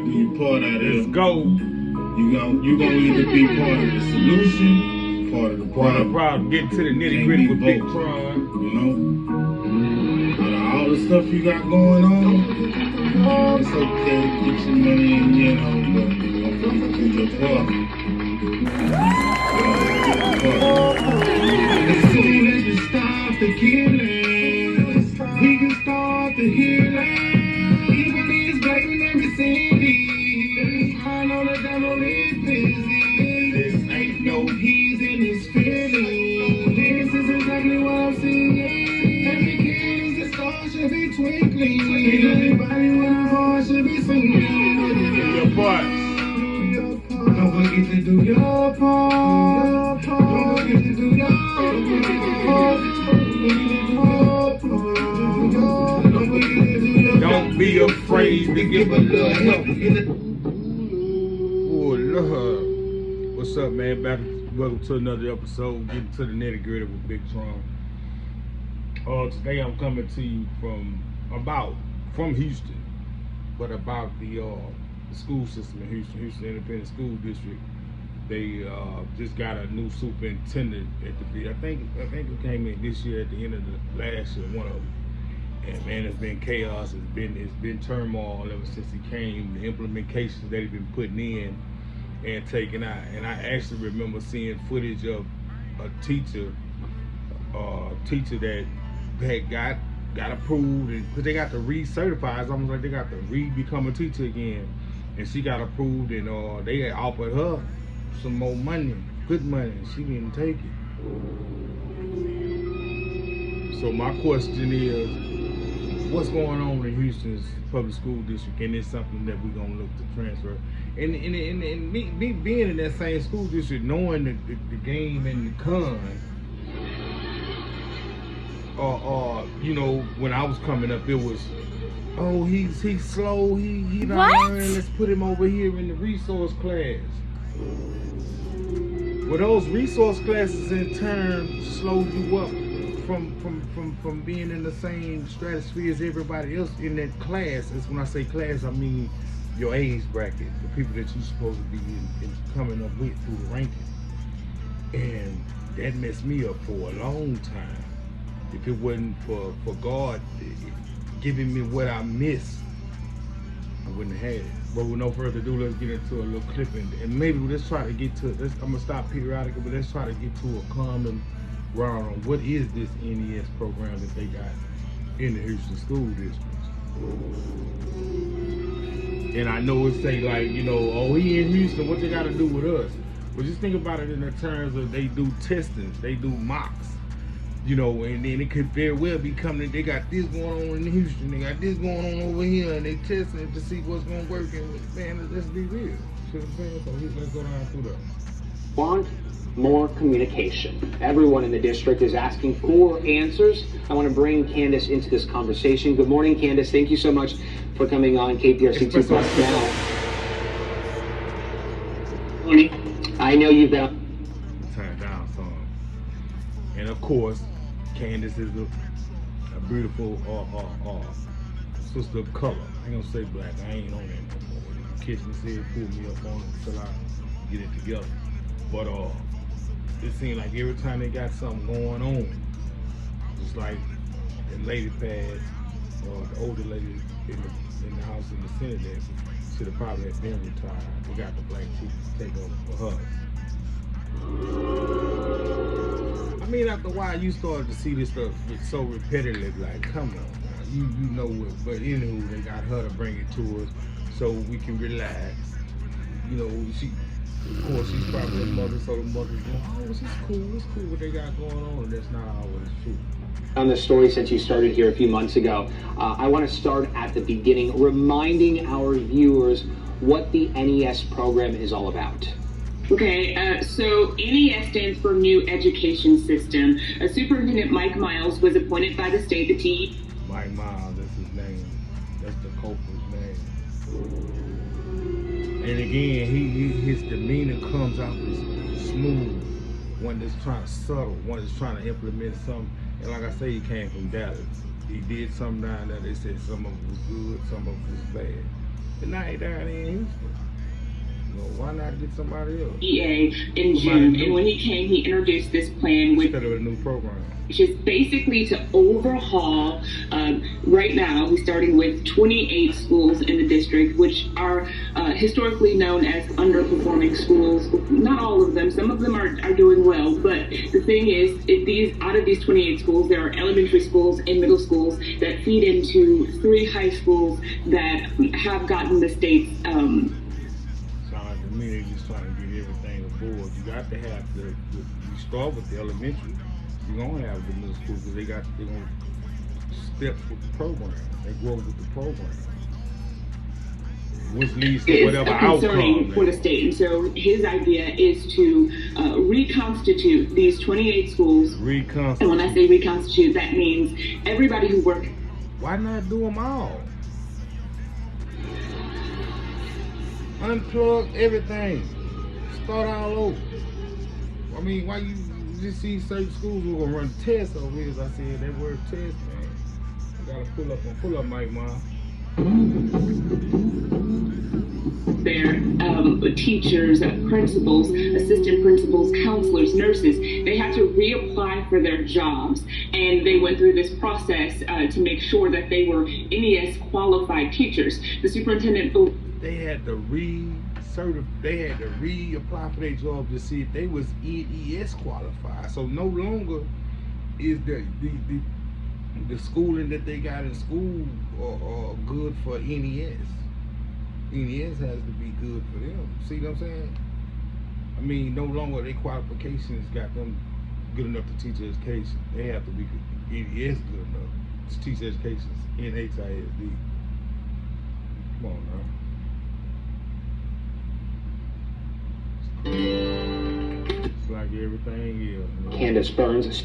after you part out there, let's go. You gonna either be part of the solution, part of the problem. Get to the nitty gritty with Big Tron. You know, out of all the stuff you got going on, it's okay, get your money in, you know, but hopefully you do your part. As soon as you stop the killing, we can start the healing. Even these black and every city, I know the devil is busy. This ain't no he's in his feelings. This is exactly what I'm seeing. Every kid is a star should be twinkling. Everybody with a voice should be singing. Do your part. Don't forget to do your part. Don't forget to do your part. Don't be afraid to give a little help. Oh Lord. What's up, man? Welcome to another episode. Getting to the nitty gritty with Big Tron. Today I'm coming to you from Houston, but about the school system in Houston Independent School District. They just got a new superintendent at I think it came in this year at the end of the last year, one of them. And man, it's been chaos. It's been turmoil ever since he came. The implementations that he's been putting in and taking out. And I actually remember seeing footage of a teacher that got approved, and because they got to recertify. It's almost like they got to become a teacher again. And she got approved, and they had offered her some more money, good money, and she didn't take it. So my question is, what's going on in Houston's public school district, and it's something that we're gonna look to transfer. And me being in that same school district, knowing the game and the con, you know, when I was coming up, it was, oh, he's slow, he not learning, let's put him over here in the resource class. Well, those resource classes in turn slow you up from being in the same stratosphere as everybody else in that class. And when I say class, I mean your age bracket, the people that you're supposed to be in coming up with through the ranking. And that messed me up for a long time. If it wasn't for God giving me what I missed, I wouldn't have had it. But with no further ado, let's get into a little clip, and maybe let's try to get to, I'm gonna stop periodically, but let's try to get to a common ground on what is this NES program that they got in the Houston school district. And I know it say like, you know, oh, he in Houston, what they got to do with us? But just think about it in the terms of they do testings, they do mocks, you know, and then it could very well be coming, they got this going on in Houston, they got this going on over here, and they testing it to see what's going to work. And man, let's be real. You know what I'm saying? So let's go down through that. Want more communication. Everyone in the district is asking for answers. I want to bring Candace into this conversation. Good morning, Candace. Thank you so much for coming on KPRC 2 Plus now. Morning. I know you've been turn down some. And of course, Candace is a beautiful sister of color. I ain't gonna say black. I ain't on that no more. The kitchen said pull me up on it until I get it together. But it seemed like every time they got something going on, just like the lady pad or the older lady in the House and the Senate that should have probably have been retired. We got the black chief to take over for her. I mean, after a while, you started to see this stuff get so repetitive. Like, come on, now, you know what? But anywho, they got her to bring it to us so we can relax. You know, of course, she's probably a mother, so the mother's going, oh, it's cool what they got going on, and that's not always true. On the story since you started here a few months ago, I want to start at the beginning, reminding our viewers what the NES program is all about. Okay, so NES stands for New Education System. Superintendent Mike Miles was appointed by the state. Mike Miles, that's his name. That's the culprit's name. And again, his demeanor comes out as smooth, one that's trying to subtle, one that's trying to implement something. And like I say, he came from Dallas. He did something down there. They said some of it was good, some of it was bad. And now he down in Houston. Well, why not get somebody else? EA in June, and when he came, he introduced this plan, which instead of a new program. is basically to overhaul. Right now, he's starting with 28 schools in the district, which are historically known as underperforming schools. Not all of them; some of them are doing well. But the thing is, out of these 28 schools, there are elementary schools and middle schools that feed into 3 high schools that have gotten the state's. Sound like to me they just trying to get everything aboard. You got to have you start with the elementary. You're gonna have the middle school because they're gonna step with the program. They grow with the program, which leads to whatever outcome for the state. And so his idea is to reconstitute these 28 schools. Reconstitute. And when I say reconstitute, that means everybody who worked. Why not do them all? Unplug everything. Start all over. I mean, why you just see certain schools who are gonna run tests over here? As I said, that word test, man. I gotta pull up, Mike, Mom. Their teachers, principals, assistant principals, counselors, nurses, they had to reapply for their jobs, and they went through this process to make sure that they were NES qualified teachers. The superintendent. They had to reapply for their job to see if they was NES qualified. So no longer is the schooling that they got in school are good for NES. NES has to be good for them. See what I'm saying? I mean, no longer their qualifications got them good enough to teach education. They have to be NES good enough to teach education in HISD. Come on now. It's like everything is. Candace Burns.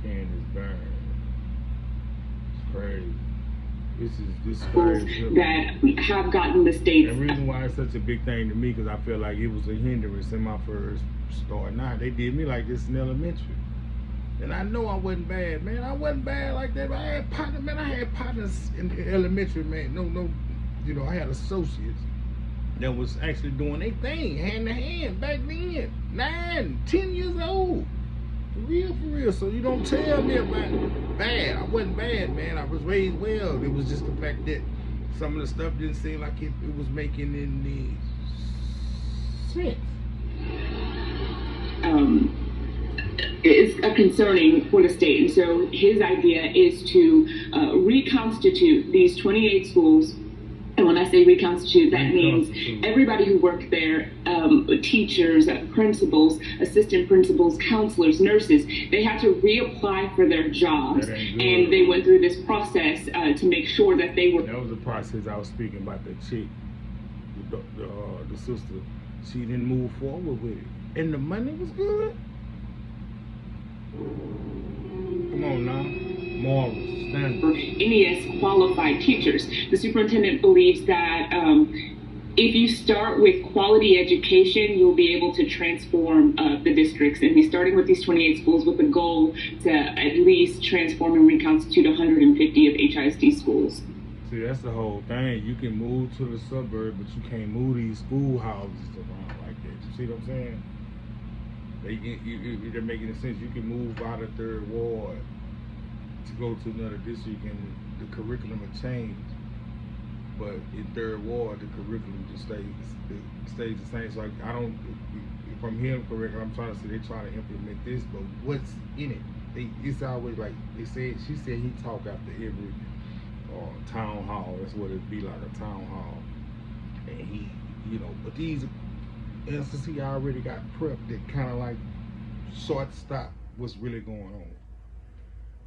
Candace Burns. It's crazy. This is crazy. That have gotten the state's. The reason why it's such a big thing to me, because I feel like it was a hindrance in my first start. Now they did me like this in elementary, and I know I wasn't bad, man. I wasn't bad like that. But I had partners, man. I had partners in elementary, man. No, you know, I had associates that was actually doing their thing, hand to hand, back then, 9, 10 years old. For real. So you don't tell me about bad. I wasn't bad, man. I was raised well. It was just the fact that some of the stuff didn't seem like it was making any sense. Is concerning for the state. And so his idea is to reconstitute these 28 schools. And when I say reconstitute, that means everybody who worked there, teachers, principals, assistant principals, counselors, nurses, they had to reapply for their jobs. And they went through this process to make sure that they were. That was the process I was speaking about. The chick, the sister, she didn't move forward with it. And the money was good. Come on now. Morals, standards. NES qualified teachers. The superintendent believes that if you start with quality education, you'll be able to transform the districts. And he's starting with these 28 schools with the goal to at least transform and reconstitute 150 of HISD schools. See, that's the whole thing. You can move to the suburb, but you can't move these schoolhouses around like that. You see what I'm saying? They're making it sense. You can move out of Third Ward to go to another district, and the curriculum will change. But in Third Ward, the curriculum just stays the same. So I don't, if I'm hearing correctly, I'm trying to say they're trying to implement this, but what's in it? It's always like they said. She said he talk after every town hall. That's what it'd be like, a town hall. And he, but these instances he already got prepped that kind of like short stop what's really going on.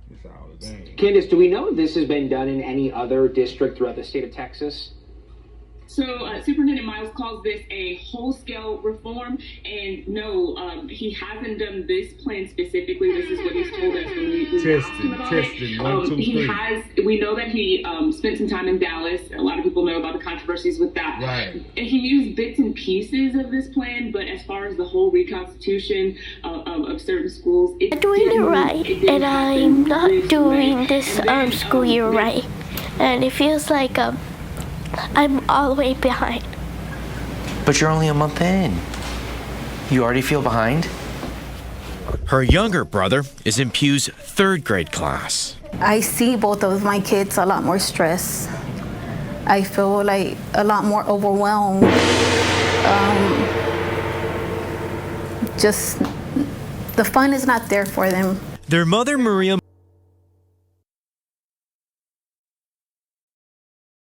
It's all a game. Candace, do we know if this has been done in any other district throughout the state of Texas? So Superintendent Miles calls this a whole-scale reform, and no, he hasn't done this plan specifically. This is what he's told us when we asked him about it. We know that he spent some time in Dallas. A lot of people know about the controversies with that. Right. And he used bits and pieces of this plan, but as far as the whole reconstitution of certain schools, I'm doing it right, and I'm not doing this school year right, and it feels like I'm all the way behind. But you're only a month in. You already feel behind? Her younger brother is in Pew's 3rd grade class. I see both of my kids a lot more stressed. I feel like a lot more overwhelmed. Just the fun is not there for them. Their mother, Maria,